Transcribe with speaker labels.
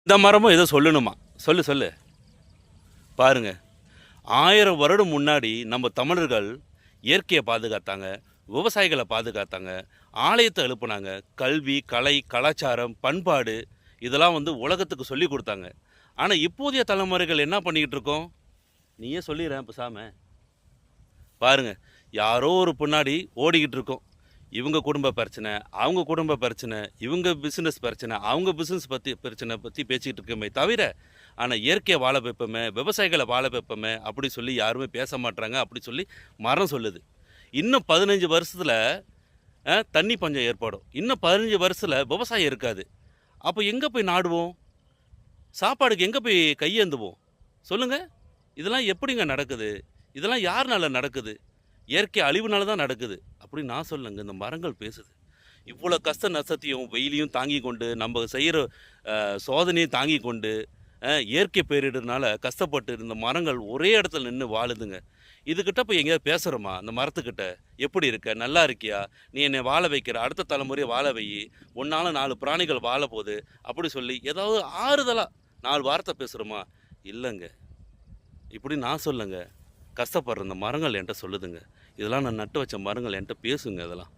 Speaker 1: இந்த மரமும் ஏதோ சொல்லணுமா? சொல்லு, சொல்லு. பாருங்க. 1000 வருடம் முன்னாடி நம்ம தமிழர்கள் இயற்கைய பாதுகாத்தாங்க. விவசாயிகள பாதுகாத்தாங்க. ஆலயத்த எழுப்புனாங்க. கல்வி, கலை, கலாச்சாரம், பண்பாடு இதெல்லாம் உலகத்துக்கு சொல்லிக் குடுத்தாங்க. ஆனா, இப்போதைய தலைமுறைகள் என்ன பண்ணிக்கிட்டு இருக்கோம்? நீயே சொல்லிறேன் பேசாம. பாருங்க. யாரோ ஒரு பின்னாடி ஓடிக்கிட்டு இருக்கோம். இவங்க குடும்ப பிரச்சனை, அவங்க குடும்ப பிரச்சனை, இவங்க பிசினஸ் பிரச்சனை, அவங்க பிசினஸ் பிரச்சனை பத்தி பேசிக்கிட்டு இருக்கோமே தவிர, ஆனா இயற்கைய வாழ வைப்போமே, விவசாயிகள வாழ வைப்போமே அப்படி சொல்லி யாருமே பேச மாட்றாங்க. அப்படி சொல்லி மரம் சொல்லுது. இன்னும் 15 வருஷத்துல தண்ணி பஞ்சம் ஏற்படும். இன்னும் 15 வருஷத்துல விவசாயம் இருக்காது. அப்ப எங்க போய் நாடுவோம்? சாப்பாடுக்கு எங்க போய் கையேந்துவோம்? சொல்லுங்க. இதெல்லாம் எப்படிங்க நடக்குது? இதெல்லாம் யாருனால நடக்குது? இயற்கை அழிவுனால தான் நடக்குது. அப்படி நான் சொல்லங்க. இந்த மரங்கள் பேசுது. இவ்வளோ கஷ்ட நஷ்டத்தையும், வெயிலையும் தாங்கிக் கொண்டு, நம்ம செய்ற சோதனையும் தாங்கிக் கொண்டு, இயற்கை பேரிடர்னால கஷ்டப்பட்டு இந்த மரங்கள் ஒரே இடத்துல நின்னு வாழுதுங்க. இதுகிட்ட போய் எங்கேயாவது பேசுறோமா? அந்த மரத்துக்கிட்ட, "எப்படி இருக்க? நல்லா இருக்கியா? நீ என்னை வாழ வைக்கிற. அடுத்த தலைமுறைய வாழ வையி. உன்னால 4 பிராணிகள் வாழப்போது." அப்படி சொல்லி ஏதாவது ஆறுதலா 4 வார்த்தை பேசுறோமா? இல்லங்க. இப்படி நான் சொல்லங்க. கஷ்டப்படுற இந்த மரங்கள் என்ட்ட சொல்லுதுங்க. இதெல்லாம் நான் நட்டு வச்ச மரங்கள் என்ட்ட பேசுங்க இதெல்லாம்.